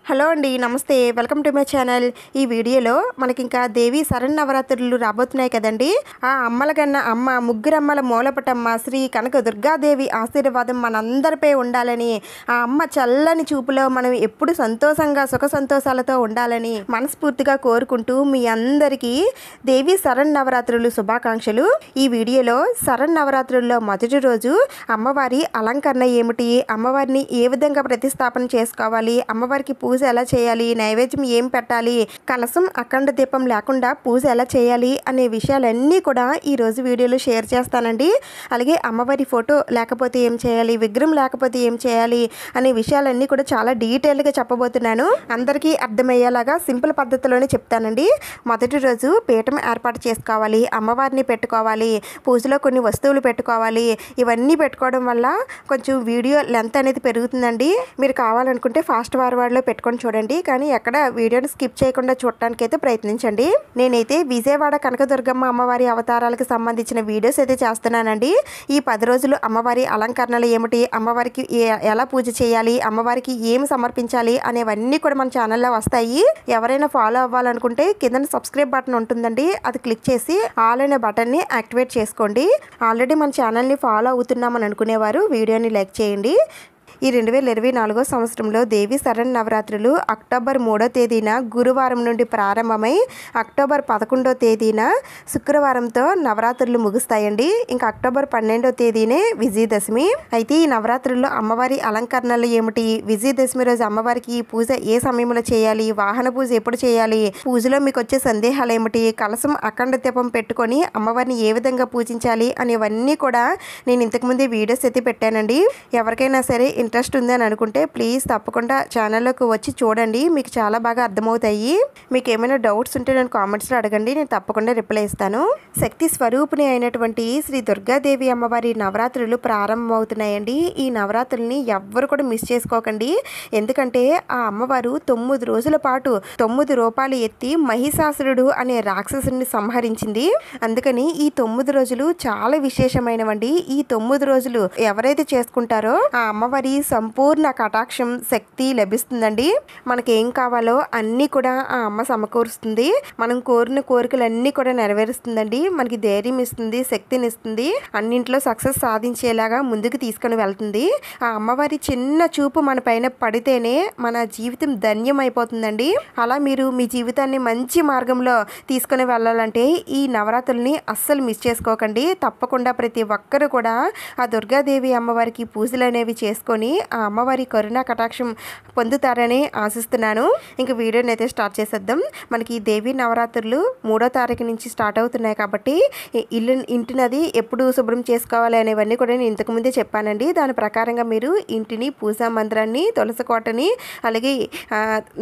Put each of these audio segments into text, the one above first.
Hello అండి, నమస్తే. Welcome to my channel. ఈ వీడియోలో మనకి ఇంకా దేవి శరన్నవరాత్రులు రాబోతున్నాయి కదండి. ఆ అమ్మల కన్నా అమ్మ, ముగ్గురమ్మల మూలపటమ్మ శ్రీ కనక దుర్గాదేవి ఆశీర్వాదం మనందరిపై ఉండాలని, ఆ అమ్మ చల్లని చూపులో మనం ఎప్పుడు సంతోషంగా సుఖ సంతోషాలతో ఉండాలని మనస్ఫూర్తిగా కోరుకుంటూ మీ అందరికీ దేవి శరన్నవరాత్రులు శుభాకాంక్షలు. ఈ వీడియోలో శరన్నవరాత్రుల్లో మొదటి రోజు అమ్మవారి అలంకరణ ఏమిటి, అమ్మవారిని ఏ విధంగా ప్రతిష్టాపన చేసుకోవాలి, అమ్మవారికి పూజ ఎలా చేయాలి, నైవేద్యం ఏం పెట్టాలి, కలసం అఖండ దీపం లేకుండా పూజ ఎలా చేయాలి అనే విషయాలన్నీ కూడా ఈరోజు వీడియోలో షేర్ చేస్తానండి. అలాగే అమ్మవారి ఫోటో లేకపోతే ఏం చేయాలి, విగ్రహం లేకపోతే ఏం చేయాలి అనే విషయాలన్నీ కూడా చాలా డీటెయిల్గా చెప్పబోతున్నాను. అందరికీ అర్థమయ్యేలాగా సింపుల్ పద్ధతిలోనే చెప్తానండి. మొదటి రోజు పీఠం ఏర్పాటు చేసుకోవాలి, అమ్మవారిని పెట్టుకోవాలి, పూజలో కొన్ని వస్తువులు పెట్టుకోవాలి. ఇవన్నీ పెట్టుకోవడం వల్ల కొంచెం వీడియో లెంత్ అనేది పెరుగుతుందండి. మీరు కావాలనుకుంటే ఫాస్ట్ ఫార్వర్డ్లో పెట్టుకొని చూడండి, కానీ ఎక్కడ వీడియోని స్కిప్ చేయకుండా చూడటానికి అయితే ప్రయత్నించండి. నేనైతే విజయవాడ కనకదుర్గమ్మ అమ్మవారి అవతారాలకు సంబంధించిన వీడియోస్ అయితే చేస్తున్నానండి. ఈ 10 రోజులు అమ్మవారి అలంకరణలు ఏమిటి, అమ్మవారికి ఎలా పూజ చేయాలి, అమ్మవారికి ఏమి సమర్పించాలి అనేవన్నీ కూడా మన ఛానల్లో వస్తాయి. ఎవరైనా ఫాలో అవ్వాలనుకుంటే కింద సబ్స్క్రైబ్ బటన్ ఉంటుందండి, అది క్లిక్ చేసి ఆల్ అనే బటన్ని యాక్టివేట్ చేసుకోండి. ఆల్రెడీ మన ఛానల్ని ఫాలో అవుతున్నామని అనుకునేవారు వీడియోని లైక్ చేయండి. ఈ 2024 సంవత్సరంలో దేవి శరన్నవరాత్రులు అక్టోబర్ 3వ తేదీన గురువారం నుండి ప్రారంభమై అక్టోబర్ 11వ తేదీన శుక్రవారంతో నవరాత్రులు ముగుస్తాయండి. ఇంకా అక్టోబర్ 12వ తేదీనే విజయదశమి. అయితే ఈ నవరాత్రుల్లో అమ్మవారి అలంకరణలు ఏమిటి, విజయదశమి రోజు అమ్మవారికి ఈ పూజ ఏ సమయంలో చేయాలి, వాహన పూజ ఎప్పుడు చేయాలి, పూజలో మీకు వచ్చే సందేహాలు ఏమిటి, కలసం అఖండ దీపం పెట్టుకొని అమ్మవారిని ఏ విధంగా పూజించాలి అనేవన్నీ కూడా నేను ఇంతకుముందే వీడియోస్ అయితే పెట్టానండి. ఎవరికైనా సరే ఇంట్రెస్ట్ ఉందని అనుకుంటే ప్లీజ్ తప్పకుండా ఛానల్లోకి వచ్చి చూడండి, మీకు చాలా బాగా అర్థమవుతాయి. మీకు ఏమైనా డౌట్స్ ఉంటే నేను కామెంట్స్లో అడగండి, నేను తప్పకుండా రిప్లై ఇస్తాను. శక్తి స్వరూపిణి అయినటువంటి శ్రీ దుర్గాదేవి అమ్మవారి నవరాత్రులు ప్రారంభమవుతున్నాయండి. ఈ నవరాత్రుల్ని ఎవ్వరు కూడా మిస్ చేసుకోకండి. ఎందుకంటే ఆ అమ్మవారు 9 రోజుల పాటు 9 రూపాయలు ఎత్తి మహిషాసురుడు అనే రాక్షసుని సంహరించింది. అందుకని ఈ 9 రోజులు చాలా విశేషమైనవండి. ఈ 9 రోజులు ఎవరైతే చేసుకుంటారో ఆ అమ్మవారి సంపూర్ణ కటాక్షం శక్తి లభిస్తుందండి. మనకి ఏం కావాలో అన్నీ కూడా ఆ అమ్మ సమకూరుస్తుంది. మనం కోరిన కోరికలన్నీ కూడా నెరవేరుస్తుందండి. మనకి ధైర్యం ఇస్తుంది, శక్తిని ఇస్తుంది, అన్నింట్లో సక్సెస్ సాధించేలాగా ముందుకు తీసుకొని వెళ్తుంది. ఆ అమ్మవారి చిన్న చూపు మన పైన పడితేనే మన జీవితం ధన్యం అయిపోతుందండి. అలా మీరు మీ జీవితాన్ని మంచి మార్గంలో తీసుకొని వెళ్ళాలంటే ఈ నవరాత్రుల్ని అస్సలు మిస్ చేసుకోకండి. తప్పకుండా ప్రతి ఒక్కరు కూడా ఆ దుర్గాదేవి అమ్మవారికి పూజలు అనేవి చేసుకొని ఆ అమ్మవారి కరుణా కటాక్షం పొందుతారని ఆశిస్తున్నాను. ఇంక వీడియోని అయితే స్టార్ట్ చేసేద్దాం. మనకి దేవి నవరాత్రులు 3వ తారీఖు నుంచి స్టార్ట్ అవుతున్నాయి కాబట్టి ఇంటినది ఎప్పుడు శుభ్రం చేసుకోవాలి అనేవన్నీ కూడా నేను ఇంతకుముందే చెప్పానండి. దాని ప్రకారంగా మీరు ఇంటిని, పూజా మందిరాన్ని, తులసి కోటని, అలాగే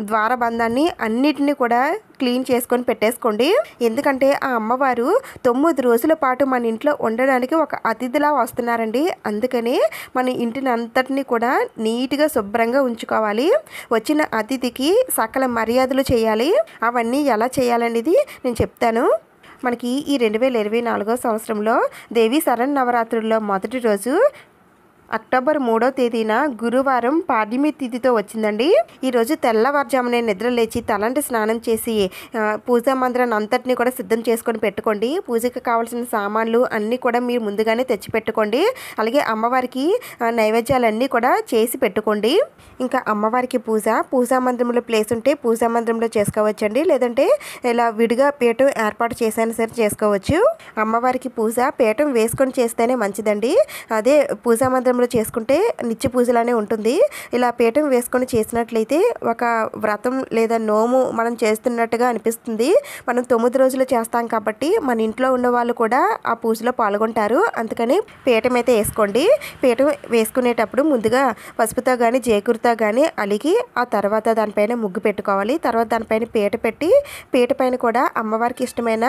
ద్వారబంధాన్ని అన్నిటినీ కూడా క్లీన్ చేసుకొని పెట్టేసుకోండి. ఎందుకంటే ఆ అమ్మవారు 9 రోజుల పాటు మన ఇంట్లో ఉండడానికి ఒక అతిథిలా వస్తున్నారండి. అందుకనే మన ఇంటిని అంతటిని కూడా నీట్గా శుభ్రంగా ఉంచుకోవాలి. వచ్చిన అతిథికి సకల మర్యాదలు చేయాలి. అవన్నీ ఎలా చేయాలనేది నేను చెప్తాను. మనకి ఈ 2024 సంవత్సరంలో దేవి శరన్నవరాత్రుల్లో మొదటి రోజు అక్టోబర్ 3వ తేదీన గురువారం పాడ్యమి తిథితో వచ్చిందండి. ఈరోజు తెల్లవారుజామునే నిద్ర లేచి తలంటి స్నానం చేసి పూజా మందిరాన్ని అంతటినీ కూడా సిద్ధం చేసుకొని పెట్టుకోండి. పూజకి కావాల్సిన సామాన్లు అన్నీ కూడా మీరు ముందుగానే తెచ్చి పెట్టుకోండి. అలాగే అమ్మవారికి నైవేద్యాలన్నీ కూడా చేసి పెట్టుకోండి. ఇంకా అమ్మవారికి పూజా మందిరంలో ప్లేస్ ఉంటే పూజా మందిరంలో చేసుకోవచ్చండి, లేదంటే ఇలా విడిగా పీఠం ఏర్పాటు చేసైనా సరే చేసుకోవచ్చు. అమ్మవారికి పీఠం వేసుకొని చేస్తేనే మంచిదండి. అదే పూజా మందిరం చేసుకుంటే నిత్య పూజలానే ఉంటుంది. ఇలా పీఠం వేసుకొని చేసినట్లయితే ఒక వ్రతం లేదా నోము మనం చేస్తున్నట్టుగా అనిపిస్తుంది. మనం 9 రోజులు చేస్తాం కాబట్టి మన ఇంట్లో ఉన్న వాళ్ళు కూడా ఆ పూజలో పాల్గొంటారు. అందుకని పీఠం అయితే వేసుకోండి. పీఠం వేసుకునేటప్పుడు ముందుగా పసుపుతో కానీ జేకురుతో కానీ అలిగి ఆ తర్వాత దానిపైన ముగ్గు పెట్టుకోవాలి. తర్వాత దానిపైన పీట పెట్టి పీట పైన కూడా అమ్మవారికి ఇష్టమైన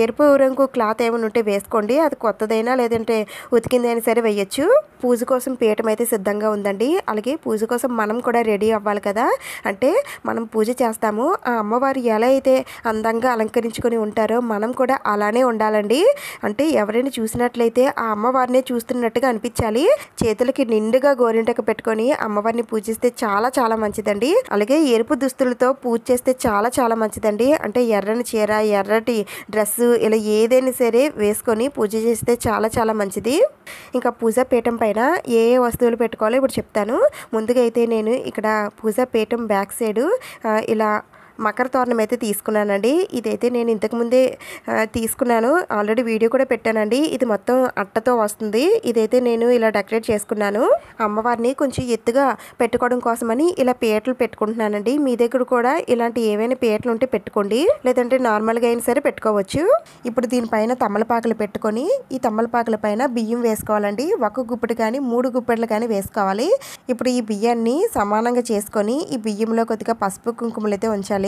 ఎరుపు రంగు క్లాత్ ఏమైనా ఉంటే వేసుకోండి. అది కొత్తదైనా లేదంటే ఉతికిందైనా సరే వేయచ్చు. పూజ కోసం పీఠం అయితే సిద్ధంగా ఉందండి. అలాగే పూజ కోసం మనం కూడా రెడీ అవ్వాలి కదా. అంటే మనం పూజ చేస్తాము, ఆ అమ్మవారు ఎలా అయితే అందంగా అలంకరించుకొని ఉంటారో మనం కూడా అలానే ఉండాలండి. అంటే ఎవరైనా చూసినట్లయితే ఆ అమ్మవారిని చూస్తున్నట్టుగా అనిపించాలి. చేతులకి నిండుగా గోరింటకు పెట్టుకొని అమ్మవారిని పూజిస్తే చాలా చాలా మంచిదండి. అలాగే ఎరుపు దుస్తులతో పూజ చేస్తే చాలా చాలా మంచిదండి. అంటే ఎర్రని చీర, ఎర్రటి డ్రెస్సు ఇలా ఏదైనా సరే వేసుకొని పూజ చేస్తే చాలా చాలా మంచిది. ఇంకా పూజా పీఠం పైన ఏ ఏ వస్తువులు పెట్టుకోవాలో ఇప్పుడు చెప్తాను. ముందుగా అయితే నేను ఇక్కడ పూజా పీఠం బ్యాక్ సైడ్ ఇలా మకర తోరణం అయితే తీసుకున్నానండి. ఇదైతే నేను ఇంతకుముందే తీసుకున్నాను, ఆల్రెడీ వీడియో కూడా పెట్టానండి. ఇది మొత్తం అట్టతో వస్తుంది. ఇదైతే నేను ఇలా డెకరేట్ చేసుకున్నాను. అమ్మవారిని కొంచెం ఎత్తుగా పెట్టుకోవడం కోసమని ఇలా పీటలు పెట్టుకుంటున్నానండి. మీ దగ్గర కూడా ఇలాంటి ఏవైనా పీటలు ఉంటే పెట్టుకోండి, లేదంటే నార్మల్గా అయినా సరే పెట్టుకోవచ్చు. ఇప్పుడు దీనిపైన తమలపాకులు పెట్టుకొని ఈ తమలపాకుల పైన బియ్యం వేసుకోవాలండి. ఒక గుప్పెడు కానీ 3 గుప్పెట్లు కానీ వేసుకోవాలి. ఇప్పుడు ఈ బియ్యాన్ని సమానంగా చేసుకొని ఈ బియ్యంలో కొద్దిగా పసుపు కుంకుమలు అయితే ఉంచాలి.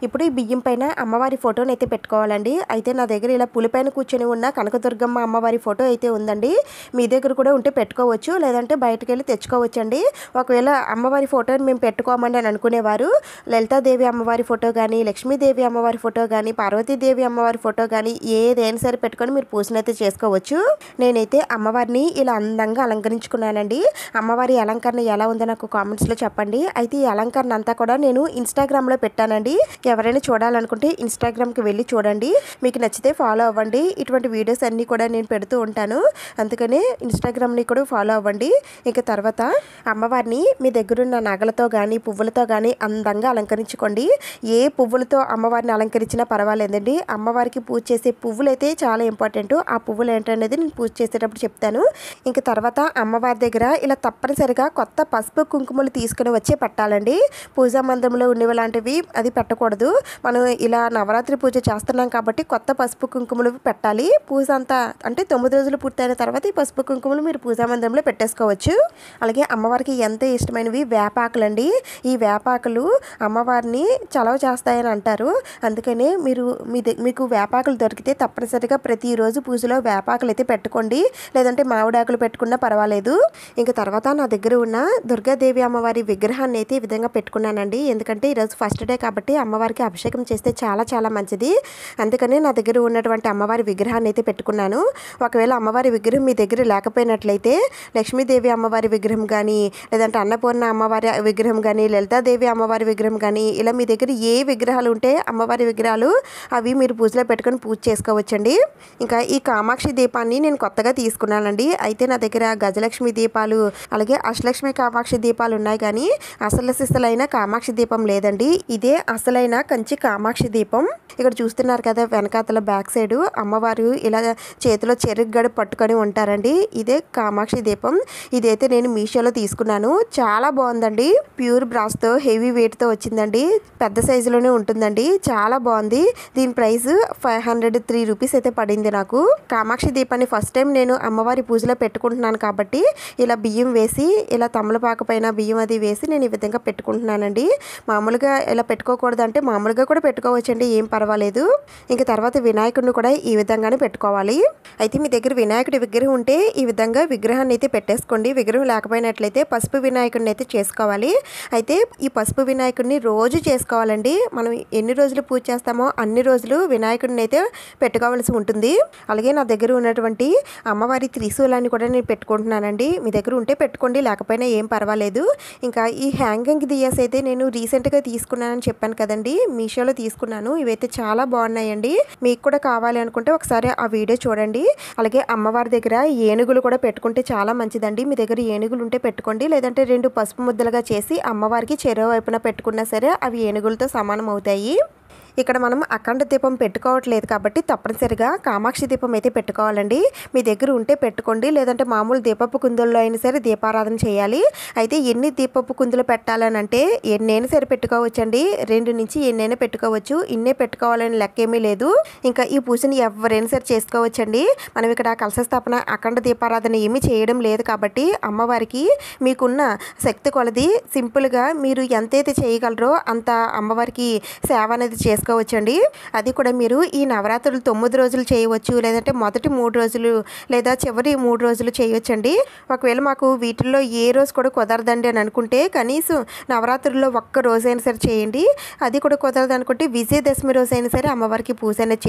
ఇప్పుడు ఈ బియ్యం పైన అమ్మవారి ఫోటోని అయితే పెట్టుకోవాలండి. అయితే నా దగ్గర ఇలా పులిపైన కూర్చొని ఉన్న కనకదుర్గమ్మ అమ్మవారి ఫోటో అయితే ఉందండి. మీ దగ్గర కూడా ఉంటే పెట్టుకోవచ్చు, లేదంటే బయటకు వెళ్ళి తెచ్చుకోవచ్చండి. ఒకవేళ అమ్మవారి ఫోటోని మేము పెట్టుకోమండి అని అనుకునేవారు లలితాదేవి అమ్మవారి ఫోటో కానీ, లక్ష్మీదేవి అమ్మవారి ఫోటో కానీ, పార్వతీదేవి అమ్మవారి ఫోటో కానీ ఏదైనా సరే పెట్టుకొని మీరు పూజను అయితే చేసుకోవచ్చు. నేనైతే అమ్మవారిని ఇలా అందంగా అలంకరించుకున్నానండి. అమ్మవారి అలంకరణ ఎలా ఉందో నాకు కామెంట్స్లో చెప్పండి. అయితే ఈ అలంకరణ అంతా కూడా నేను ఇన్స్టాగ్రామ్లో పెట్టానండి. ఎవరైనా చూడాలనుకుంటే ఇన్స్టాగ్రామ్కి వెళ్ళి చూడండి. మీకు నచ్చితే ఫాలో అవ్వండి. ఇటువంటి వీడియోస్ అన్నీ కూడా నేను పెడుతూ ఉంటాను, అందుకనే ఇన్స్టాగ్రామ్ని కూడా ఫాలో అవ్వండి. ఇక తర్వాత అమ్మవారిని మీ దగ్గరున్న నగలతో కానీ పువ్వులతో కానీ అందంగా అలంకరించుకోండి. ఏ పువ్వులతో అమ్మవారిని అలంకరించినా పర్వాలేదండి. అమ్మవారికి పూజ చేసే పువ్వులు అయితే చాలా ఇంపార్టెంట్. ఆ పువ్వులు ఏంటనేది నేను పూజ చేసేటప్పుడు చెప్తాను. ఇంక తర్వాత అమ్మవారి దగ్గర ఇలా తప్పనిసరిగా కొత్త పసుపు కుంకుమలు తీసుకుని వచ్చి పెట్టాలండి. పూజా మందిరంలో ఉండేవి లాంటివి అది పెట్టకూడదు. మనం ఇలా నవరాత్రి పూజ చేస్తున్నాం కాబట్టి కొత్త పసుపు కుంకుమలు పెట్టాలి. పూజ అంతా అంటే 9 రోజులు పూర్తయిన తర్వాత ఈ పసుపు కుంకుమలు మీరు పూజా మందిరంలో పెట్టేసుకోవచ్చు. అలాగే అమ్మవారికి ఎంతో ఇష్టమైనవి వేపాకులండి. ఈ వేపాకులు అమ్మవారిని చలవ చేస్తాయని అంటారు. అందుకనే మీకు వేపాకులు దొరికితే తప్పనిసరిగా ప్రతిరోజు పూజలో వేపాకులు అయితే పెట్టుకోండి, లేదంటే మామిడాకులు పెట్టుకున్నా పర్వాలేదు. ఇంకా తర్వాత నా దగ్గర ఉన్న దుర్గాదేవి అమ్మవారి విగ్రహాన్ని అయితే ఈ విధంగా పెట్టుకున్నానండి. ఎందుకంటే ఈరోజు ఫస్ట్ డే కాబట్టి అమ్మవారికి అభిషేకం చేస్తే చాలా చాలా మంచిది. అందుకని నా దగ్గర ఉన్నటువంటి అమ్మవారి విగ్రహాన్ని అయితే పెట్టుకున్నాను. ఒకవేళ అమ్మవారి విగ్రహం మీ దగ్గర లేకపోయినట్లయితే లక్ష్మీదేవి అమ్మవారి విగ్రహం కానీ, లేదంటే అన్నపూర్ణ అమ్మవారి విగ్రహం కానీ, లలితాదేవి అమ్మవారి విగ్రహం కానీ, ఇలా మీ దగ్గర ఏ విగ్రహాలు ఉంటే అమ్మవారి విగ్రహాలు అవి మీరు పూజలో పెట్టుకొని పూజ చేసుకోవచ్చండి. ఇంకా ఈ కామాక్షి దీపాన్ని నేను కొత్తగా తీసుకున్నానండి. అయితే నా దగ్గర గజలక్ష్మి దీపాలు అలాగే అష్టలక్ష్మి కామాక్షి దీపాలు ఉన్నాయి, కానీ అసలు సిసలైన కామాక్షి దీపం లేదండి. ఇదే అసలైన కంచి కామాక్షి దీపం. ఇక్కడ చూస్తున్నారు కదా, వెనకాతల బ్యాక్ సైడ్ అమ్మవారు ఇలా చేతిలో చెరుకు గడ పట్టుకొని ఉంటారండి. ఇదే కామాక్షి దీపం. ఇదైతే నేను మీషోలో తీసుకున్నాను. చాలా బాగుందండి. ప్యూర్ బ్రాస్తో హెవీ వెయిట్తో వచ్చిందండి. పెద్ద సైజులోనే ఉంటుందండి. చాలా బాగుంది. దీని ప్రైస్ 503 రూపీస్ అయితే పడింది నాకు. కామాక్షి దీపాన్ని ఫస్ట్ టైం నేను అమ్మవారి పూజలో పెట్టుకుంటున్నాను కాబట్టి ఇలా బియ్యం వేసి ఇలా తమలపాకు పైన బియ్యం అది వేసి నేను ఈ విధంగా పెట్టుకుంటున్నానండి. మామూలుగా ఇలా పెట్టుకోకూడదు అంటే మామూలుగా కూడా పెట్టుకోవచ్చండి, ఏం పర్వాలేదు. ఇంకా తర్వాత వినాయకుడిని కూడా ఈ విధంగానే పెట్టుకోవాలి. అయితే మీ దగ్గర వినాయకుడి విగ్రహం ఉంటే ఈ విధంగా విగ్రహాన్ని అయితే పెట్టేసుకోండి. విగ్రహం లేకపోయినట్లయితే పసుపు వినాయకుడిని అయితే చేసుకోవాలి. అయితే ఈ పసుపు వినాయకుడిని రోజు చేసుకోవాలండి. మనం ఎన్ని రోజులు పూజ చేస్తామో అన్ని రోజులు వినాయకుడిని అయితే పెట్టుకోవాల్సి ఉంటుంది. అలాగే నా దగ్గర ఉన్నటువంటి అమ్మవారి త్రిశూలాన్ని కూడా నేను పెట్టుకుంటున్నానండి. మీ దగ్గర ఉంటే పెట్టుకోండి, లేకపోయినా ఏం పర్వాలేదు. ఇంకా ఈ హ్యాంగింగ్ దియాస్ అయితే నేను రీసెంట్గా తీసుకున్నానని చెప్పాను కదండి, మీషోలో తీసుకున్నాను. ఇవైతే చాలా బాగున్నాయండి. మీకు కూడా కావాలి అనుకుంటే ఒకసారి ఆ వీడియో చూడండి. అలాగే అమ్మవారి దగ్గర ఏనుగులు కూడా పెట్టుకుంటే చాలా మంచిదండి. మీ దగ్గర ఏనుగులు ఉంటే పెట్టుకోండి, లేదంటే 2 పసుపు ముద్దలుగా చేసి అమ్మవారికి చెరో వైపున పెట్టుకున్నా సరే అవి ఏనుగులతో సమానం అవుతాయి. ఇక్కడ మనం అఖండ దీపం పెట్టుకోవట్లేదు కాబట్టి తప్పనిసరిగా కామాక్షి దీపం అయితే పెట్టుకోవాలండి. మీ దగ్గర ఉంటే పెట్టుకోండి, లేదంటే మామూలు దీపపు కుందుల్లో అయినా సరే దీపారాధన చేయాలి. అయితే ఎన్ని దీపపు కుందులు పెట్టాలని అంటే ఎన్నైనా సరే పెట్టుకోవచ్చండి. 2 నుంచి ఎన్నైనా పెట్టుకోవచ్చు. ఇన్నే పెట్టుకోవాలని లెక్క ఏమీ లేదు. ఇంకా ఈ పూజని ఎవరైనా సరే చేసుకోవచ్చండి. మనం ఇక్కడ కలశ స్థాపన అఖండ దీపారాధన ఏమీ చేయడం లేదు కాబట్టి అమ్మవారికి మీకున్న శక్తి కొలది సింపుల్గా మీరు ఎంతైతే చేయగలరో అంత అమ్మవారికి సేవ అనేది అయితే చేసుకోవచ్చండి. అది కూడా మీరు ఈ నవరాత్రులు 9 రోజులు చేయవచ్చు, లేదంటే మొదటి 3 రోజులు లేదా చివరి 3 రోజులు చేయొచ్చండి. ఒకవేళ మాకు వీటిల్లో ఏ రోజు కూడా కుదరదండి అని అనుకుంటే కనీసం నవరాత్రుల్లో ఒక్క రోజైనా సరే చేయండి. అది కూడా కుదరదు అనుకుంటే విజయదశమి రోజైనా సరే అమ్మవారికి పూజ అనేది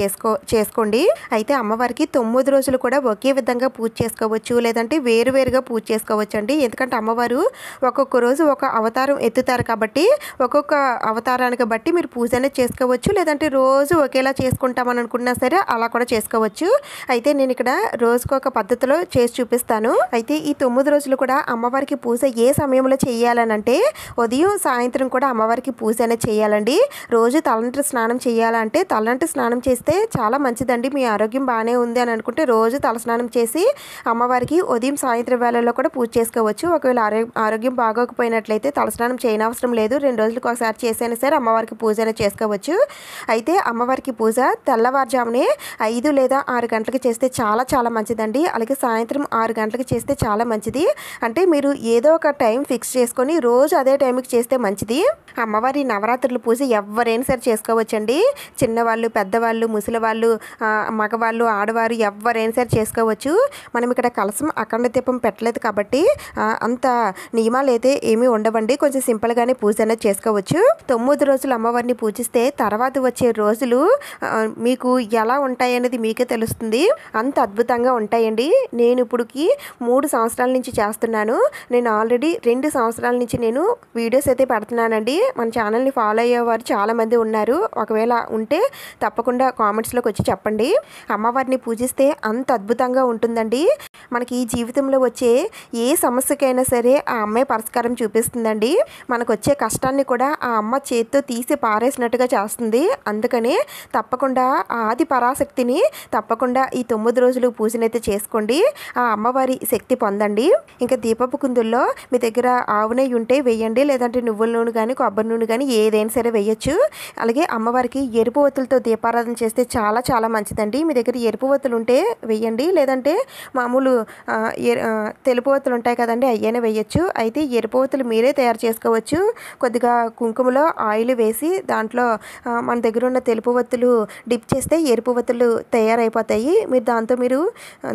చేసుకోండి. అయితే అమ్మవారికి 9 రోజులు కూడా ఒకే విధంగా పూజ చేసుకోవచ్చు, లేదంటే వేరువేరుగా పూజ చేసుకోవచ్చు అండి. ఎందుకంటే అమ్మవారు ఒక్కొక్క రోజు ఒక అవతారం ఎత్తుతారు కాబట్టి ఒక్కొక్క అవతారానికి బట్టి మీరు పూజ అనేది చేసుకోవచ్చు, లేదంటే రోజు ఒకేలా చేసుకుంటామని అనుకున్నా సరే అలా కూడా చేసుకోవచ్చు. అయితే నేను ఇక్కడ రోజుకొక పద్ధతిలో చేసి చూపిస్తాను. అయితే ఈ 9 రోజులు కూడా అమ్మవారికి పూజ ఏ సమయంలో చేయాలనంటే ఉదయం సాయంత్రం కూడా అమ్మవారికి పూజ అనేది చేయాలండి. రోజు తలంటి స్నానం చేయాలంటే తలంటి స్నానం చేస్తే చాలా మంచిదండి. మీ ఆరోగ్యం బాగానే ఉంది అని అనుకుంటే రోజు తలస్నానం చేసి అమ్మవారికి ఉదయం సాయంత్రం వేళల్లో కూడా పూజ చేసుకోవచ్చు. ఒకవేళ ఆరోగ్యం బాగోకపోయినట్లయితే తలస్నానం చేయనవసరం లేదు, 2 రోజులకు ఒకసారి చేసైనా సరే అమ్మవారికి పూజ అనేది చేసుకోవచ్చు. అయితే అమ్మవారికి పూజ తెల్లవారుజామునే 5 లేదా 6 గంటలకు చేస్తే చాలా చాలా మంచిదండి. అలాగే సాయంత్రం 6 గంటలకు చేస్తే చాలా మంచిది. అంటే మీరు ఏదో ఒక టైం ఫిక్స్ చేసుకొని రోజు అదే టైంకి చేస్తే మంచిది. అమ్మవారి నవరాత్రుల పూజ ఎవరైనా సరే చేసుకోవచ్చండి. చిన్నవాళ్ళు, పెద్దవాళ్ళు, ముసలివాళ్ళు, మగవాళ్ళు, ఆడవారు ఎవరైనా సరే చేసుకోవచ్చు. మనం ఇక్కడ కలసం అఖండ దీపం పెట్టలేదు కాబట్టి అంత నియమాలు అయితే ఏమీ ఉండవండి. కొంచెం సింపుల్గానే పూజ అనేది చేసుకోవచ్చు. 9 రోజులు అమ్మవారిని పూజిస్తే తర్వాత వచ్చే రోజులు మీకు ఎలా ఉంటాయి అనేది మీకే తెలుస్తుంది. అంత అద్భుతంగా ఉంటాయండి. నేను ఇప్పుడుకి 3 సంవత్సరాల నుంచి చేస్తున్నాను. నేను ఆల్రెడీ 2 సంవత్సరాల నుంచి నేను వీడియోస్ అయితే పెడుతున్నానండి. మన ఛానల్ని ఫాలో అయ్యేవారు చాలామంది ఉన్నారు. ఒకవేళ ఉంటే తప్పకుండా కామెంట్స్లోకి వచ్చి చెప్పండి. అమ్మవారిని పూజిస్తే అంత అద్భుతంగా ఉంటుందండి. మనకి ఈ జీవితంలో వచ్చే ఏ సమస్యకైనా సరే ఆ అమ్మే పరిష్కారం చూపిస్తుందండి. మనకు వచ్చే కష్టాన్ని కూడా ఆ అమ్మ చేత్తో తీసి పారేసినట్టుగా చేస్తుంది. అందుకనే తప్పకుండా ఆ ఆది పరాశక్తిని తప్పకుండా ఈ 9 రోజులు పూజనైతే చేసుకోండి. ఆ అమ్మవారి శక్తి పొందండి. ఇంకా దీపపు కుందుల్లో మీ దగ్గర ఆవు నెయ్యి ఉంటే వేయండి, లేదంటే నువ్వుల నూనె కానీ కొబ్బరి నూనె కానీ ఏదైనా సరే వేయచ్చు. అలాగే అమ్మవారికి ఎరుపు ఒత్తులతో దీపారాధన చేస్తే చాలా చాలా మంచిదండి. మీ దగ్గర ఎరుపు ఒత్తులు ఉంటే వేయండి, లేదంటే మామూలు తెలుపు ఒత్తులు ఉంటాయి కదండి, అయ్యనే వేయచ్చు. అయితే ఎరుపు ఒత్తులు మీరే తయారు చేసుకోవచ్చు. కొద్దిగా కుంకుమలో ఆయిల్ వేసి దాంట్లో మన దగ్గర ఉన్న తెలుపు ఒత్తులు డిప్ చేస్తే ఎరుపు ఒత్తులు తయారైపోతాయి. దాంతో మీరు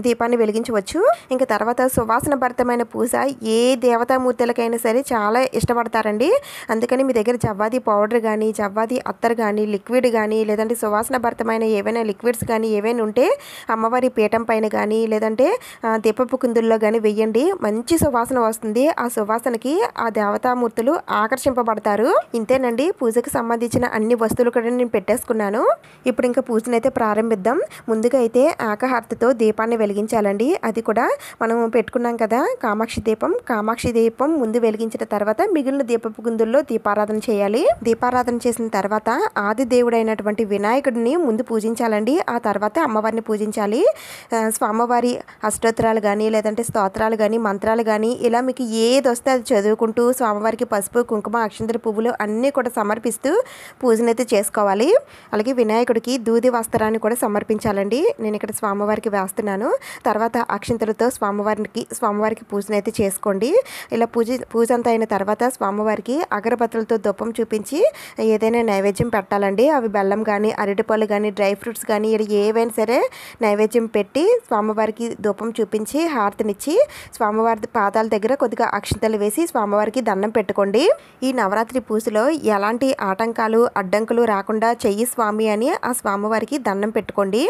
దీపాన్ని వెలిగించవచ్చు. ఇంకా తర్వాత సువాసన భరితమైన పూజ ఏ దేవతామూర్తులకైనా సరే చాలా ఇష్టపడతారండి. అందుకని మీ దగ్గర జవ్వాది పౌడర్ కానీ, జవ్వాది అత్తర్ కానీ, లిక్విడ్ కానీ, లేదంటే సువాసన భరితమైన ఏవైనా లిక్విడ్స్ కానీ ఏవైనా ఉంటే అమ్మవారి పీఠం పైన కానీ, లేదంటే దీపపు కుందుల్లో కానీ వెయ్యండి. మంచి సువాసన వస్తుంది. ఆ సువాసనకి ఆ దేవతామూర్తులు ఆకర్షింపబడతారు. ఇంతేనండి, పూజకు సంబంధించిన అన్ని వస్తువులు కూడా నేను పెట్టేసుకున్నాను. ఇప్పుడు ఇంకా పూజనైతే ప్రారంభిద్దాం. ముందుగా అయితే ఆకహారతితో దీపాన్ని వెలిగించాలండి. అది కూడా మనం పెట్టుకున్నాం కదా కామాక్షి దీపం. కామాక్షి దీపం ముందు వెలిగించిన తర్వాత మిగిలిన దీపపు కుందుల్లో దీపారాధన చేయాలి. దీపారాధన చేసిన తర్వాత ఆది దేవుడైనటువంటి వినాయకుడిని ముందు పూజించాలండి. ఆ తర్వాత అమ్మవారిని పూజించాలి. స్వామివారి అష్టోత్తరాలు కానీ, లేదంటే స్తోత్రాలు కానీ, మంత్రాలు కానీ ఇలా మీకు ఏది వస్తే అది చదువుకుంటూ స్వామివారికి పసుపు, కుంకుమ, అక్షంతర పువ్వులు అన్నీ కూడా సమర్పిస్తూ పూజనైతే చేసుకోవాలి. అలాగే వినాయకుడికి దూది వస్త్రాన్ని కూడా సమర్పించాలండి. నేను ఇక్కడ స్వామివారికి వేస్తున్నాను. తర్వాత అక్షంతలతో స్వామివారికి పూజనైతే చేసుకోండి. ఇలా పూజ అంతా అయిన తర్వాత స్వామివారికి అగరబత్తులతో ధూపం చూపించి ఏదైనా నైవేద్యం పెట్టాలండి. అవి బెల్లం కానీ, అరటిపళ్ళు కానీ, డ్రై ఫ్రూట్స్ కానీ ఇలా ఏవైనా సరే నైవేద్యం పెట్టి స్వామివారికి ధూపం చూపించి హారతినిచ్చి స్వామివారి పాదాల దగ్గర కొద్దిగా అక్షంతలు వేసి స్వామివారికి దండం పెట్టుకోండి. ఈ నవరాత్రి పూజలో ఎలాంటి ఆటంకాలు, అడ్డంకులు రాకుండా చెయ్యి స్వామి అని ఆ స్వామివారికి దండం పెట్టుకోండి.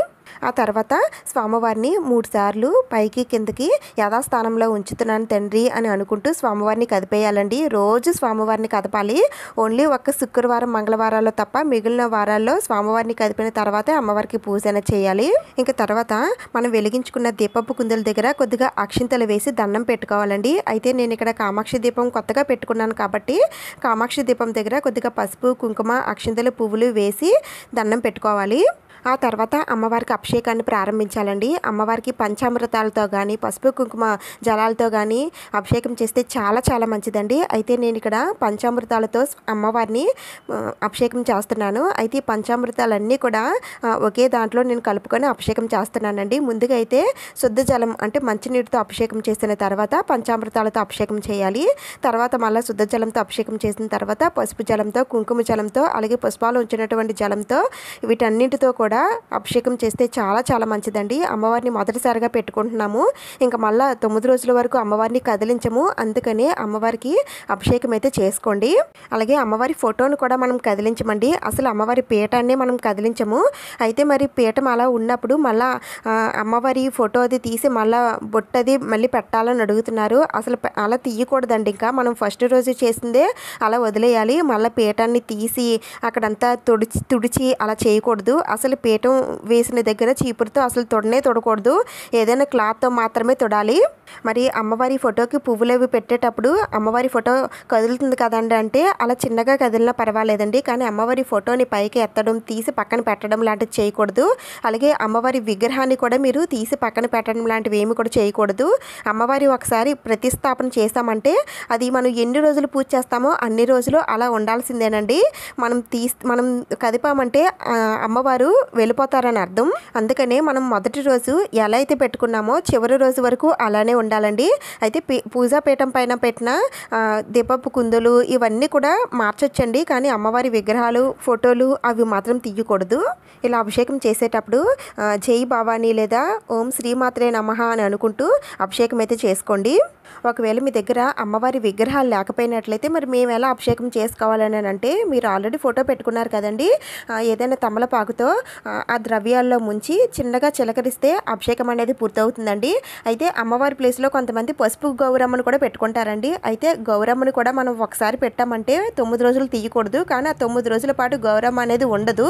ఆ తర్వాత స్వామివారిని 3 సార్లు పైకి కిందకి యథాస్థానంలో ఉంచుతున్నాను తండ్రి అని అనుకుంటూ స్వామివారిని కదిపేయాలండి. రోజు స్వామివారిని కదపాలి. ఓన్లీ ఒక్క శుక్రవారం, మంగళవారాల్లో తప్ప మిగిలిన వారాల్లో స్వామివారిని కదిపిన తర్వాతే అమ్మవారికి పూజ అనేది చేయాలి. ఇంకా తర్వాత మనం వెలిగించుకున్న దీపపు కుందుల దగ్గర కొద్దిగా అక్షింతలు వేసి దండం పెట్టుకోవాలండి. అయితే నేను ఇక్కడ కామాక్షి దీపం కొత్తగా పెట్టుకున్నాను కాబట్టి కామాక్షి దీపం దగ్గర కొద్దిగా పసుపు, కుంకుమ, అక్షింతలు, పువ్వులు వేసి దండం పెట్టుకోవాలి. ఆ తర్వాత అమ్మవారికి అభిషేకాన్ని ప్రారంభించాలండి. అమ్మవారికి పంచామృతాలతో కానీ పసుపు కుంకుమ జలాలతో కానీ అభిషేకం చేస్తే చాలా చాలా మంచిదండి. అయితే నేను ఇక్కడ పంచామృతాలతో అమ్మవారిని అభిషేకం చేస్తున్నాను. అయితే ఈ పంచామృతాలన్నీ కూడా ఒకే దాంట్లో నేను కలుపుకొని అభిషేకం చేస్తున్నానండి. ముందుగా అయితే శుద్ధ జలం అంటే మంచినీటితో అభిషేకం చేసిన తర్వాత పంచామృతాలతో అభిషేకం చేయాలి. తర్వాత మళ్ళీ శుద్ధ జలంతో అభిషేకం చేసిన తర్వాత పసుపు జలంతో, కుంకుమ జలంతో, అలాగే పుష్పాలు ఉంచినటువంటి జలంతో వీటన్నింటితో కూడా అభిషేకం చేస్తే చాలా చాలా మంచిదండి. అమ్మవారిని మొదటిసారిగా పెట్టుకుంటున్నాము. ఇంకా మళ్ళీ 9 రోజుల వరకు అమ్మవారిని కదిలించము. అందుకని అమ్మవారికి అభిషేకం అయితే చేసుకోండి. అలాగే అమ్మవారి ఫోటోను కూడా మనం కదిలించమండి. అసలు అమ్మవారి పీఠాన్ని మనం కదిలించము. అయితే మరి పీఠం అలా ఉన్నప్పుడు మళ్ళీ అమ్మవారి ఫోటో అది తీసి మళ్ళీ బొట్టది మళ్ళీ పెట్టాలని అడుగుతున్నారు. అసలు అలా తీయకూడదండి. ఇంకా మనం ఫస్ట్ రోజు చేసిందే అలా వదిలేయాలి. మళ్ళీ పీఠాన్ని తీసి అక్కడంతా తుడిచి అలా చేయకూడదు. అసలు పీఠం వేసిన దగ్గర చీపురుతో అసలు తొడకూడదు. ఏదైనా క్లాత్తో మాత్రమే తొడాలి. మరి అమ్మవారి ఫోటోకి పువ్వులు అవి పెట్టేటప్పుడు అమ్మవారి ఫోటో కదులుతుంది కదండి అంటే అలా చిన్నగా కదిలినా పర్వాలేదండి. కానీ అమ్మవారి ఫోటోని పైకి ఎత్తడం, తీసి పక్కన పెట్టడం లాంటివి చేయకూడదు. అలాగే అమ్మవారి విగ్రహాన్ని కూడా మీరు తీసి పక్కన పెట్టడం లాంటివి ఏమి కూడా చేయకూడదు. అమ్మవారి ఒకసారి ప్రతిష్టాపన చేస్తామంటే అది మనం ఎన్ని రోజులు పూజ చేస్తామో అన్ని రోజులు అలా ఉండాల్సిందేనండి. మనం కదిపామంటే అమ్మవారు వెళ్ళిపోతారని అర్థం. అందుకనే మనం మొదటి రోజు ఎలా అయితే పెట్టుకున్నామో చివరి రోజు వరకు అలానే ఉండాలండి. అయితే పూజాపీఠం పైన పెట్టిన దీపపు కుందులు ఇవన్నీ కూడా మార్చొచ్చండి. కానీ అమ్మవారి విగ్రహాలు, ఫోటోలు అవి మాత్రం తీయకూడదు. ఇలా అభిషేకం చేసేటప్పుడు జై భవానీ లేదా ఓం శ్రీమాత్రే నమః అని అనుకుంటూ అభిషేకం అయితే చేసుకోండి. ఒకవేళ మీ దగ్గర అమ్మవారి విగ్రహాలు లేకపోయినట్లయితే మరి మేము ఎలా అభిషేకం చేసుకోవాలని అంటే మీరు ఆల్రెడీ ఫోటో పెట్టుకున్నారు కదండి. ఏదైనా తమలపాకుతో ఆ ద్రవ్యాల్లో ముంచి చిన్నగా చిలకరిస్తే అభిషేకం అనేది పూర్తవుతుందండి. అయితే అమ్మవారి ప్లేస్లో కొంతమంది పసుపు గౌరమ్మను కూడా పెట్టుకుంటారండి. అయితే గౌరమ్మని కూడా మనం ఒకసారి పెట్టామంటే 9 రోజులు తీయకూడదు. కానీ ఆ 9 రోజుల పాటు గౌరమ్మ అనేది ఉండదు.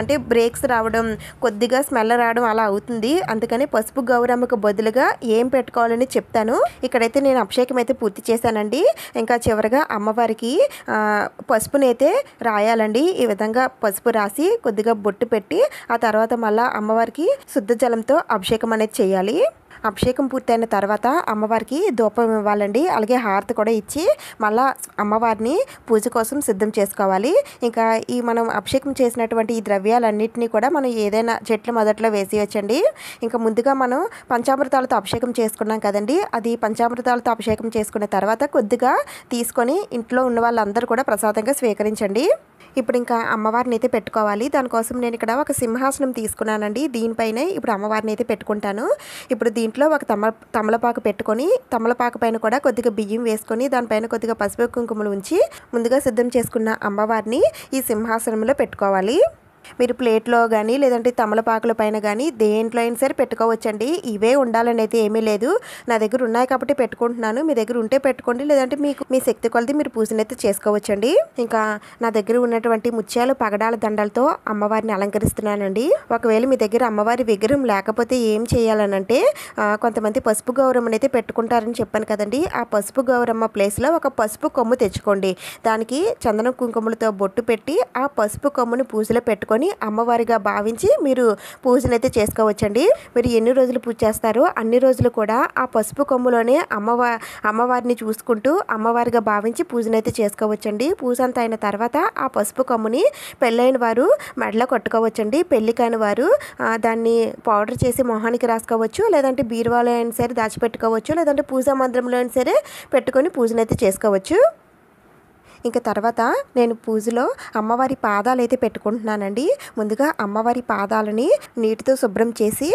అంటే బ్రేక్స్ రావడం, కొద్దిగా స్మెల్ రావడం అలా అవుతుంది. అందుకని పసుపు గౌరమ్మకు బదులుగా ఏం పెట్టుకోవాలని చెప్తాను. ఇక్కడైతే నేను అభిషేకం అయితే పూర్తి చేశానండి. ఇంకా చివరిగా అమ్మవారికి పసుపునైతే రాయాలండి. ఈ విధంగా పసుపు రాసి కొద్దిగా బొట్టు పెట్టి ఆ తర్వాత మళ్ళీ అమ్మవారికి శుద్ధ జలంతో అభిషేకం అనేది చేయాలి. అభిషేకం పూర్తయిన తర్వాత అమ్మవారికి ధూపం ఇవ్వాలండి. అలాగే హారతి కూడా ఇచ్చి మళ్ళీ అమ్మవారిని పూజ కోసం సిద్ధం చేసుకోవాలి. ఇంకా ఈ మనం అభిషేకం చేసినటువంటి ఈ ద్రవ్యాలన్నింటినీ కూడా మనం ఏదైనా చెట్ల మొదట్లో వేసేయచ్చండి. ఇంకా ముందుగా మనం పంచామృతాలతో అభిషేకం చేసుకున్నాం కదండి. అది పంచామృతాలతో అభిషేకం చేసుకున్న తర్వాత కొద్దిగా తీసుకొని ఇంట్లో ఉన్న వాళ్ళందరూ కూడా ప్రసాదంగా స్వీకరించండి. ఇప్పుడు ఇంకా అమ్మవారిని అయితే పెట్టుకోవాలి. దానికోసం నేను ఇక్కడ ఒక సింహాసనం తీసుకున్నానండి. దీనిపైనే ఇప్పుడు అమ్మవారిని అయితే పెట్టుకుంటాను. ఇప్పుడు దీంట్లో ఒక తమలపాకు పెట్టుకొని తమలపాకు పైన కూడా కొద్దిగా బియ్యం వేసుకొని దానిపైన కొద్దిగా పసుపు కుంకుమలు ఉంచి ముందుగా సిద్ధం చేసుకున్న అమ్మవారిని ఈ సింహాసనంలో పెట్టుకోవాలి. మీరు ప్లేట్లో కానీ లేదంటే తమలపాకుల పైన కానీ దేంట్లో అయినా సరే పెట్టుకోవచ్చండి. ఇవే ఉండాలని అయితే ఏమీ లేదు. నా దగ్గర ఉన్నాయి కాబట్టి పెట్టుకుంటున్నాను. మీ దగ్గర ఉంటే పెట్టుకోండి, లేదంటే మీకు మీ శక్తి కొలది మీరు పూజనైతే చేసుకోవచ్చండి. ఇంకా నా దగ్గర ఉన్నటువంటి ముత్యాలు పగడాల దండలతో అమ్మవారిని అలంకరిస్తున్నానండి. ఒకవేళ మీ దగ్గర అమ్మవారి విగ్రహం లేకపోతే ఏం చేయాలనంటే కొంతమంది పసుపు గౌరమ్మని అయితే పెట్టుకుంటారని చెప్పాను కదండి. ఆ పసుపు గౌరమ్మ ప్లేస్లో ఒక పసుపు కొమ్ము తెచ్చుకోండి. దానికి చందనం కుంకుమలతో బొట్టు పెట్టి ఆ పసుపు కొమ్ముని పూజలో పెట్టుకొని అమ్మవారిగా భావించి మీరు పూజనైతే చేసుకోవచ్చండి. మీరు ఎన్ని రోజులు పూజ చేస్తారో అన్ని రోజులు కూడా ఆ పసుపు కొమ్ములోనే అమ్మవారిని చూసుకుంటూ అమ్మవారిగా భావించి పూజనైతే చేసుకోవచ్చండి. పూజ అంతా అయిన తర్వాత ఆ పసుపు కొమ్ముని పెళ్ళైన వారు మెడలో కొట్టుకోవచ్చండి. పెళ్లి కాని వారు దాన్ని పౌడర్ చేసి మొహానికి రాసుకోవచ్చు, లేదంటే బీరువాలో అయినా సరే దాచిపెట్టుకోవచ్చు, లేదంటే పూజా మందిరంలో అయినా సరే పెట్టుకొని పూజనైతే చేసుకోవచ్చు. ఇంకా తర్వాత నేను పూజలో అమ్మవారి పాదాలు అయితే పెట్టుకుంటున్నానండి. ముందుగా అమ్మవారి పాదాలని నీటితో శుభ్రం చేసి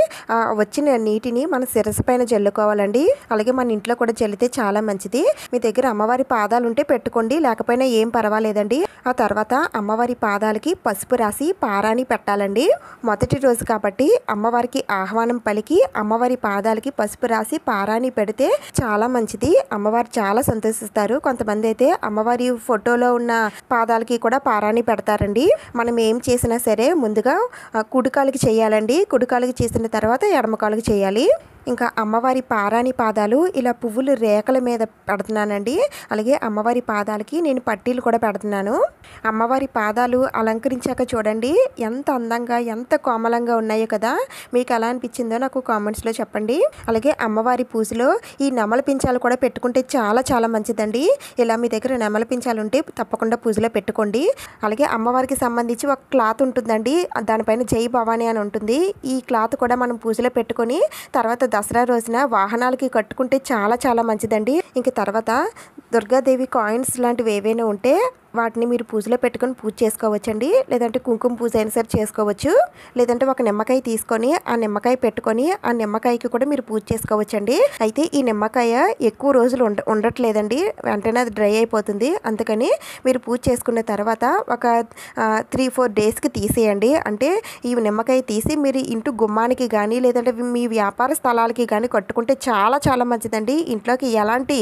వచ్చిన నీటిని మన శిరస్సు పైన జల్లుకోవాలండి. అలాగే మన ఇంట్లో కూడా జల్లితే చాలా మంచిది. మీ దగ్గర అమ్మవారి పాదాలు ఉంటే పెట్టుకోండి, లేకపోయినా ఏం పర్వాలేదండి. ఆ తర్వాత అమ్మవారి పాదాలకి పసుపు రాసి పారాని పెట్టాలండి. మొదటి రోజు కాబట్టి అమ్మవారికి ఆహ్వానం పలికి అమ్మవారి పాదాలకి పసుపు రాసి పారాని పెడితే చాలా మంచిది. అమ్మవారు చాలా సంతోషిస్తారు. కొంతమంది అయితే అమ్మవారి ఫోటోలో ఉన్న పాదాలకి కూడా పారాని పెడతారండి. మనం ఏం చేసినా సరే ముందుగా కుడికాలికి చేయాలండి. కుడికాలికి చేసిన తర్వాత ఎడమకాలికి చేయాలి. ఇంకా అమ్మవారి పారాణి పాదాలు ఇలా పువ్వులు రేఖల మీద పెడుతున్నానండి. అలాగే అమ్మవారి పాదాలకి నేను పట్టీలు కూడా పెడుతున్నాను. అమ్మవారి పాదాలు అలంకరించాక చూడండి ఎంత అందంగా ఎంత కోమలంగా ఉన్నాయో కదా. మీకు ఎలా అనిపించిందో నాకు కామెంట్స్లో చెప్పండి. అలాగే అమ్మవారి పూజలో ఈ నెమల పించాలు కూడా పెట్టుకుంటే చాలా చాలా మంచిదండి. ఇలా మీ దగ్గర నెమల పించాలు ఉంటే తప్పకుండా పూజలో పెట్టుకోండి. అలాగే అమ్మవారికి సంబంధించి ఒక క్లాత్ ఉంటుందండి, దానిపైన జై భవానీ అని ఉంటుంది. ఈ క్లాత్ కూడా మనం పూజలో పెట్టుకొని తర్వాత దసరా రోజున వాహనాలకి కట్టుకుంటే చాలా చాలా మంచిదండి. ఇంక తర్వాత దుర్గాదేవి కాయిన్స్ లాంటివి ఏవైనా ఉంటే వాటిని మీరు పూజలో పెట్టుకొని పూజ చేసుకోవచ్చండి. లేదంటే కుంకుమ పూజ అయినా సరే చేసుకోవచ్చు. లేదంటే ఒక నిమ్మకాయ తీసుకొని ఆ నిమ్మకాయ పెట్టుకొని ఆ నిమ్మకాయకి కూడా మీరు పూజ చేసుకోవచ్చండి. అయితే ఈ నిమ్మకాయ ఎక్కువ రోజులు ఉండట్లేదండి, వెంటనే అది డ్రై అయిపోతుంది. అందుకని మీరు పూజ చేసుకున్న తర్వాత ఒక 3-4 డేస్కి తీసేయండి. అంటే ఈ నిమ్మకాయ తీసి మీరు ఇంటి గుమ్మానికి కానీ లేదంటే మీ వ్యాపార స్థలాలకి కానీ కట్టుకుంటే చాలా చాలా మంచిదండి. ఇంట్లోకి ఎలాంటి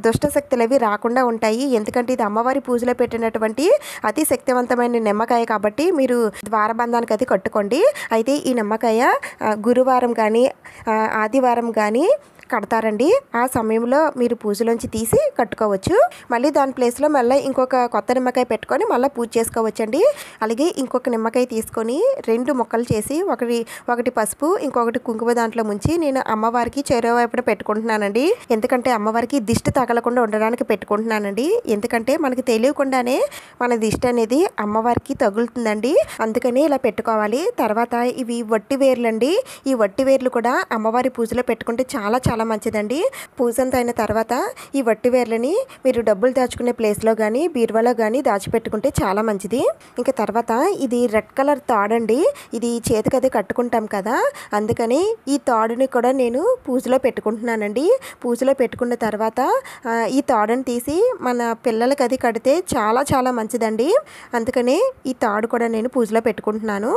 దుష్టశక్తులు అవి రాకుండా ఉంటాయి. ఎందుకంటే ఇది అమ్మవారి పూజలో పెట్టినటువంటి అతి శక్తివంతమైన నిమ్మకాయ కాబట్టి మీరు ద్వారబంధానికి అది కట్టుకోండి. అయితే ఈ నిమ్మకాయ గురువారం కానీ ఆదివారం కానీ కడతారండి. ఆ సమయంలో మీరు పూజలోంచి తీసి కట్టుకోవచ్చు. మళ్ళీ దాని ప్లేస్లో మళ్ళీ ఇంకొక కొత్త నిమ్మకాయ పెట్టుకొని మళ్ళీ పూజ చేసుకోవచ్చండి. అలాగే ఇంకొక నిమ్మకాయ తీసుకొని 2 ముక్కలు చేసి ఒకటి పసుపు ఇంకొకటి కుంకుమ దాంట్లో ముంచి నేను అమ్మవారికి చెరోవైపున పెట్టుకుంటున్నానండి. ఎందుకంటే అమ్మవారికి దిష్టి తగలకుండా ఉండడానికి పెట్టుకుంటున్నానండి. ఎందుకంటే మనకి తెలియకుండానే మన దిష్టి అనేది అమ్మవారికి తగులుతుందండి. అందుకని ఇలా పెట్టుకోవాలి. తర్వాత ఇవి వట్టి వేర్లండి. ఈ వట్టి వేర్లు కూడా అమ్మవారి పూజలో పెట్టుకుంటే చాలా చాలా మంచిదండి. పూజ అంతా అయిన తర్వాత ఈ వట్టి వేర్లని మీరు డబ్బులు దాచుకునే ప్లేస్లో కానీ బీరువాలో కానీ దాచిపెట్టుకుంటే చాలా మంచిది. ఇంకా తర్వాత ఇది రెడ్ కలర్ తాడండి. ఇది చేతికి అది కట్టుకుంటాం కదా, అందుకని ఈ తాడుని కూడా నేను పూజలో పెట్టుకుంటున్నానండి. పూజలో పెట్టుకున్న తర్వాత ఈ తాడుని తీసి మన పిల్లలకి అది కడితే చాలా చాలా మంచిదండి. అందుకని ఈ తాడు కూడా నేను పూజలో పెట్టుకుంటున్నాను.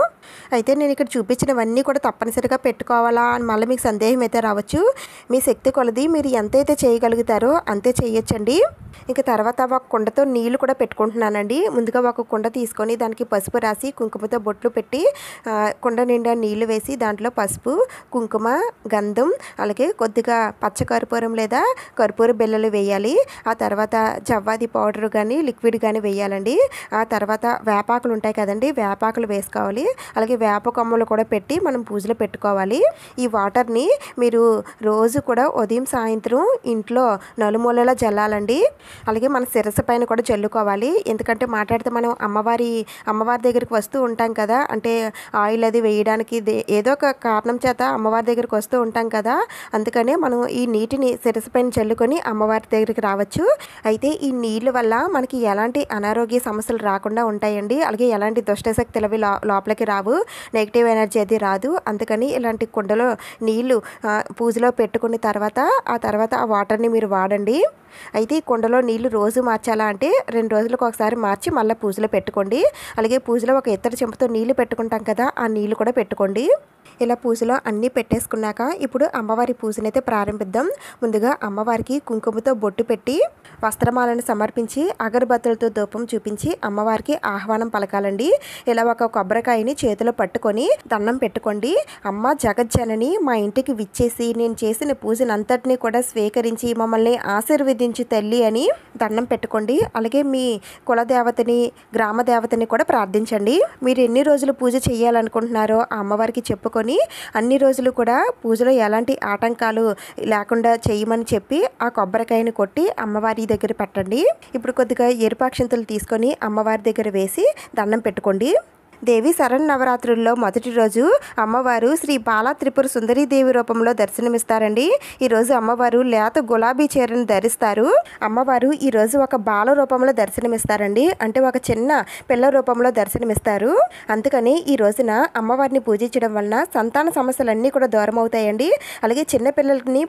అయితే నేను ఇక్కడ చూపించినవన్నీ కూడా తప్పనిసరిగా పెట్టుకోవాలా అని మళ్ళీ మీకు సందేహం అయితే రావచ్చు. మీ శక్తి కొలది మీరు ఎంతైతే చేయగలుగుతారో అంతే చేయొచ్చండి. ఇంకా తర్వాత ఒక కుండతో నీళ్లు కూడా పెట్టుకుంటున్నానండి. ముందుగా ఒక కుండ తీసుకొని దానికి పసుపు రాసి కుంకుమతో బొట్లు పెట్టి కుండ నిండా నీళ్లు వేసి దాంట్లో పసుపు కుంకుమ గంధం అలాగే కొద్దిగా పచ్చ కర్పూరం లేదా కర్పూర బిళ్ళలు వేయాలి. ఆ తర్వాత జవ్వాది పౌడర్ కానీ లిక్విడ్ కానీ వేయాలండి. ఆ తర్వాత వేపాకులు ఉంటాయి కదండి, వేపాకులు వేసుకోవాలి. అలాగే వేప కొమ్మలు కూడా పెట్టి మనం పూజలో పెట్టుకోవాలి. ఈ వాటర్ని మీరు రోజు కూడా ఉదయం సాయంత్రం ఇంట్లో నలుమూలలా జల్లాలండి. అలాగే మన శిరస్సు పైన కూడా చల్లుకోవాలి. ఎందుకంటే మాట్లాడితే మనం అమ్మవారి దగ్గరికి వస్తూ ఉంటాం కదా, అంటే ఆయిల్ అది వేయడానికి ఏదో ఒక కారణం చేత అమ్మవారి దగ్గరికి వస్తూ ఉంటాం కదా, అందుకనే మనం ఈ నీటిని శిరస్సు పైన చల్లుకొని అమ్మవారి దగ్గరికి రావచ్చు. అయితే ఈ నీళ్ళ వల్ల మనకి ఎలాంటి అనారోగ్య సమస్యలు రాకుండా ఉంటాయండి. అలాగే ఎలాంటి దుష్టశక్తులు అవి లోపలికి రావు, నెగిటివ్ ఎనర్జీ అది రాదు. అందుకని ఇలాంటి కుండలో నీళ్లు పూజలో పెట్టుకున్న తర్వాత ఆ వాటర్ని మీరు వాడండి. అయితే ఈ కుండలో నీళ్లు రోజు మార్చాలా అంటే 2 రోజులకు ఒకసారి మార్చి మళ్ళీ పూజలో పెట్టుకోండి. అలాగే పూజలో ఒక ఇత్తడి చెంపుతో నీళ్లు పెట్టుకుంటాం కదా, ఆ నీళ్లు కూడా పెట్టుకోండి. ఇలా పూజలో అన్నీ పెట్టేసుకున్నాక ఇప్పుడు అమ్మవారి పూజనైతే ప్రారంభిద్దాం. ముందుగా అమ్మవారికి కుంకుమతో బొట్టు పెట్టి వస్త్రమాలను సమర్పించి అగరబత్తులతో ధూపం చూపించి అమ్మవారికి ఆహ్వానం పలకాలండి. ఇలా ఒక కొబ్బరికాయని చేతిలో పట్టుకొని దండం పెట్టుకోండి. అమ్మ జగజ్జనని మా ఇంటికి విచ్చేసి నేను చేసిన పూజనంతటినీ కూడా స్వీకరించి మమ్మల్ని ఆశీర్వదించి తల్లి అని దండం పెట్టుకోండి. అలాగే మీ కులదేవతని గ్రామ దేవతని కూడా ప్రార్థించండి. మీరు ఎన్ని రోజులు పూజ చేయాలనుకుంటున్నారో ఆ అమ్మవారికి చెప్పుకొని అన్ని రోజులు కూడా పూజలో ఎలాంటి ఆటంకాలు లేకుండా చేయమని చెప్పి ఆ కొబ్బరికాయని కొట్టి అమ్మవారి దగ్గర పెట్టండి. ఇప్పుడు కొద్దిగా ఎరుపాక్షంతులు తీసుకొని అమ్మవారి దగ్గర వేసి దండం పెట్టుకోండి. దేవి శరన్నవరాత్రుల్లో మొదటి రోజు అమ్మవారు శ్రీ బాలా త్రిపుర సుందరీదేవి రూపంలో దర్శనమిస్తారండి. ఈరోజు అమ్మవారు లేత గులాబీ చీరను ధరిస్తారు. అమ్మవారు ఈరోజు ఒక బాల రూపంలో దర్శనమిస్తారండి, అంటే ఒక చిన్న పిల్ల రూపంలో దర్శనమిస్తారు. అందుకని ఈ రోజున అమ్మవారిని పూజించడం వలన సంతాన సమస్యలన్నీ కూడా దూరం అవుతాయండి. అలాగే చిన్న పిల్లల్ని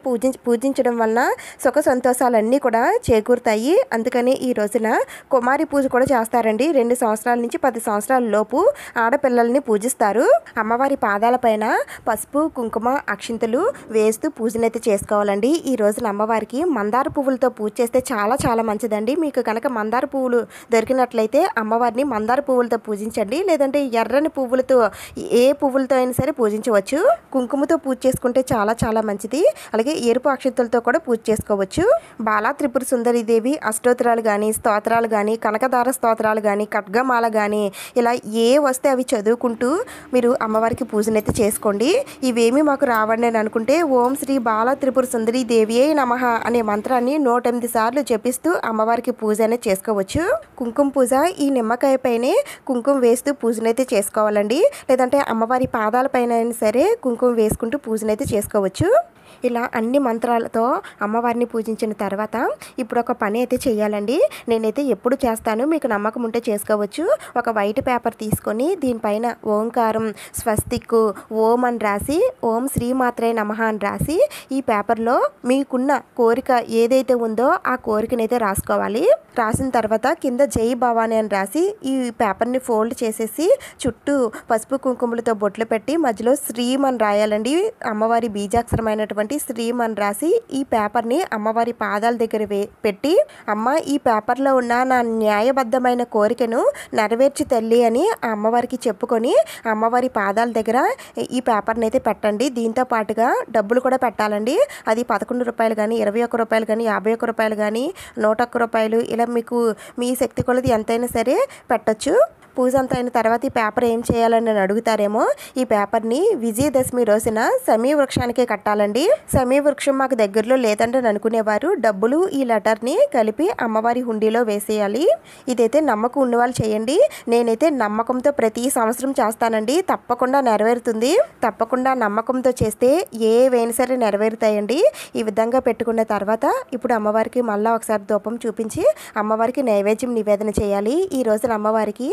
పూజించడం వలన సుఖ సంతోషాలన్నీ కూడా చేకూరుతాయి. అందుకని ఈ రోజున కుమారి పూజ కూడా చేస్తారండి. 2 సంవత్సరాల నుంచి 10 సంవత్సరాల లోపు ఆడపిల్లల్ని పూజిస్తారు. అమ్మవారి పాదాలపైన పసుపు కుంకుమ అక్షింతలు వేస్తూ పూజనైతే చేసుకోవాలండి. ఈ రోజున అమ్మవారికి మందార పువ్వులతో పూజ చేస్తే చాలా చాలా మంచిదండి. మీకు కనుక మందార పువ్వులు దొరికినట్లయితే అమ్మవారిని మందార పువ్వులతో పూజించండి. లేదంటే ఎర్రని పువ్వులతో ఏ పువ్వులతో అయినా సరే పూజించవచ్చు. కుంకుమతో పూజ చేసుకుంటే చాలా చాలా మంచిది. అలాగే ఎరుపు అక్షింతలతో కూడా పూజ చేసుకోవచ్చు. బాలా త్రిపుర సుందరి దేవి అష్టోత్తరాలు కానీ స్తోత్రాలు కానీ కనకదార స్తోత్రాలు కానీ ఖడ్గమాల కానీ ఇలా ఏ వస్తే అవి చదువుకుంటూ మీరు అమ్మవారికి పూజనైతే చేసుకోండి. ఇవేమీ మాకు రావండి అని అనుకుంటే ఓం శ్రీ బాలా త్రిపుర సుందరి దేవియే నమః అనే మంత్రాన్ని 108 సార్లు జపిస్తూ అమ్మవారికి పూజ అనేది చేసుకోవచ్చు. కుంకుమ పూజ ఈ నిమ్మకాయ పైనే కుంకుమ వేస్తూ పూజనైతే చేసుకోవాలండి. లేదంటే అమ్మవారి పాదాల పైన అయినా సరే కుంకుమ వేసుకుంటూ పూజనైతే చేసుకోవచ్చు. ఇలా అన్ని మంత్రాలతో అమ్మవారిని పూజించిన తర్వాత ఇప్పుడు ఒక పని అయితే చేయాలండి. నేనైతే ఎప్పుడు చేస్తాను, మీకు నమ్మకం ఉంటే చేసుకోవచ్చు. ఒక వైట్ పేపర్ తీసుకొని దీనిపైన ఓంకారం స్వస్తిక్ ఓం అని రాసి ఓం శ్రీమాత్రే నమః అని రాసి ఈ పేపర్లో మీకున్న కోరిక ఏదైతే ఉందో ఆ కోరికనైతే రాసుకోవాలి. రాసిన తర్వాత కింద జై భవాని అని రాసి ఈ పేపర్ని ఫోల్డ్ చేసేసి చుట్టూ పసుపు కుంకుమలతో బొట్లు పెట్టి మధ్యలో శ్రీం అని రాయాలండి. అమ్మవారి బీజాక్షరమైనటువంటి శ్రీం అని రాసి ఈ పేపర్ని అమ్మవారి పాదాల దగ్గర పెట్టి అమ్మ ఈ పేపర్లో ఉన్న నా న్యాయబద్ధమైన కోరికను నెరవేర్చి తల్లి అని ఆ అమ్మవారికి చెప్పుకొని అమ్మవారి పాదాల దగ్గర ఈ పేపర్ని అయితే పెట్టండి. దీంతో పాటుగా డబ్బులు కూడా పెట్టాలండి. అది 11 రూపాయలు కానీ 21 రూపాయలు కానీ 51 రూపాయలు కానీ 101 రూపాయలు ఇలా మీకు మీ శక్తి కొలది ఎంతైనా సరే పెట్టచ్చు. పూజ అంతా అయిన తర్వాత ఈ పేపర్ ఏం చేయాలని నేను అడుగుతారేమో. ఈ పేపర్ని విజయదశమి రోజున సమీ వృక్షానికే కట్టాలండి. సమీ వృక్షం మాకు దగ్గరలో లేదంటే అనుకునేవారు డబ్బులు ఈ లెటర్ని కలిపి అమ్మవారి హుండీలో వేసేయాలి. ఇదైతే నమ్మకం ఉన్నవాళ్ళు చేయండి. నేనైతే నమ్మకంతో ప్రతి సంవత్సరం చేస్తానండి. తప్పకుండా నెరవేరుతుంది. తప్పకుండా నమ్మకంతో చేస్తే ఏవైనా సరే నెరవేరుతాయండి. ఈ విధంగా పెట్టుకున్న తర్వాత ఇప్పుడు అమ్మవారికి మళ్ళీ ఒకసారి ధూపం చూపించి అమ్మవారికి నైవేద్యం నివేదన చేయాలి. ఈ రోజున అమ్మవారికి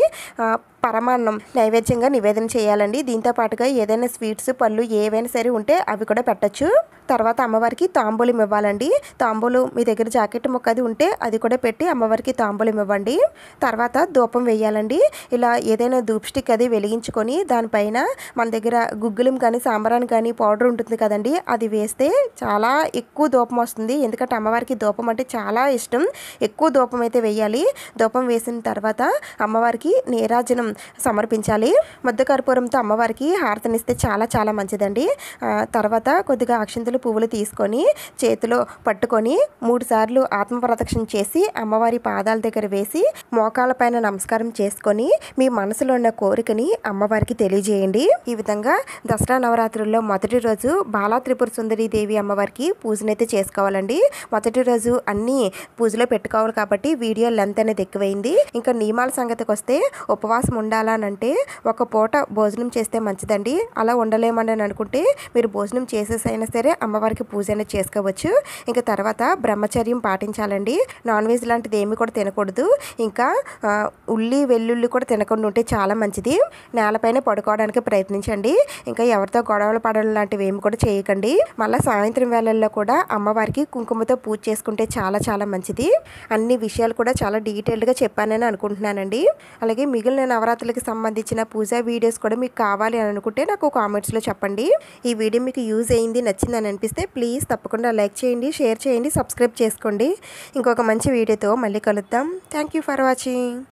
పరమాన్నం నైవేద్యంగా నివేదన చేయాలండి. దీంతో పాటుగా ఏదైనా స్వీట్స్ పళ్ళు ఏవైనా సరే ఉంటే అవి కూడా పెట్టచ్చు. తర్వాత అమ్మవారికి తాంబూలం ఇవ్వాలండి. తాంబూలం మీ దగ్గర జాకెట్ ముక్క అది ఉంటే అది కూడా పెట్టి అమ్మవారికి తాంబూలం ఇవ్వండి. తర్వాత ధూపం వేయాలండి. ఇలా ఏదైనా ధూప్ స్టిక్ అది వెలిగించుకొని దానిపైన మన దగ్గర గుగ్గులం కానీ సాంబ్రాన్ కానీ పౌడర్ ఉంటుంది కదండి, అది వేస్తే చాలా ఎక్కువ ధూపం వస్తుంది. ఎందుకంటే అమ్మవారికి ధూపం అంటే చాలా ఇష్టం. ఎక్కువ ధూపం అయితే వేయాలి. ధూపం వేసిన తర్వాత అమ్మవారికి నీరాజనం సమర్పించాలి. ముద్ద కర్పూరంతో అమ్మవారికి హారతనిస్తే చాలా చాలా మంచిదండి. తర్వాత కొద్దిగా అక్షింతలు పువ్వులు తీసుకొని చేతిలో పట్టుకొని 3 సార్లు ఆత్మ ప్రదక్షిణ చేసి అమ్మవారి పాదాల దగ్గర వేసి మోకాళ్ళ పైన నమస్కారం చేసుకొని మీ మనసులో ఉన్న కోరికని అమ్మవారికి తెలియజేయండి. ఈ విధంగా దసరా నవరాత్రుల్లో మొదటి రోజు బాలా త్రిపుర సుందరి దేవి అమ్మవారికి పూజనైతే చేసుకోవాలండి. మొదటి రోజు అన్ని పూజలో పెట్టుకోవాలి కాబట్టి వీడియో లెంత్ అనేది ఎక్కువైంది. ఇంకా నియమాల సంగతికి వస్తే ఉపవాసం ఉండాలనంటే ఒక పూట భోజనం చేస్తే మంచిదండి. అలా ఉండలేమని అనుకుంటే మీరు భోజనం చేసేసైనా సరే అమ్మవారికి పూజ అనేది చేసుకోవచ్చు. ఇంకా తర్వాత బ్రహ్మచర్యం పాటించాలండి. నాన్ వెజ్ లాంటిది ఏమి కూడా తినకూడదు. ఇంకా ఉల్లి వెల్లుల్లి కూడా తినకుండా ఉంటే చాలా మంచిది. నేలపైన పడుకోవడానికి ప్రయత్నించండి. ఇంకా ఎవరితో గొడవలు పడడం లాంటివి ఏమి కూడా చేయకండి. మళ్ళీ సాయంత్రం వేళల్లో కూడా అమ్మవారికి కుంకుమతో పూజ చేసుకుంటే చాలా చాలా మంచిది. అన్ని విషయాలు కూడా చాలా డీటెయిల్డ్గా చెప్పానని అనుకుంటున్నానండి. అలాగే మిగిలిన నవరాత్రులకు సంబంధించిన పూజా వీడియోస్ కూడా మీకు కావాలి అని అనుకుంటే నాకు కామెంట్స్లో చెప్పండి. ఈ వీడియో మీకు యూజ్ అయింది, నచ్చిందని అనిపిస్తే ప్లీజ్ తప్పకుండా లైక్ చేయండి, షేర్ చేయండి, సబ్స్క్రైబ్ చేసుకోండి. ఇంకొక మంచి వీడియోతో మళ్ళీ కలుద్దాం. Thank you for watching.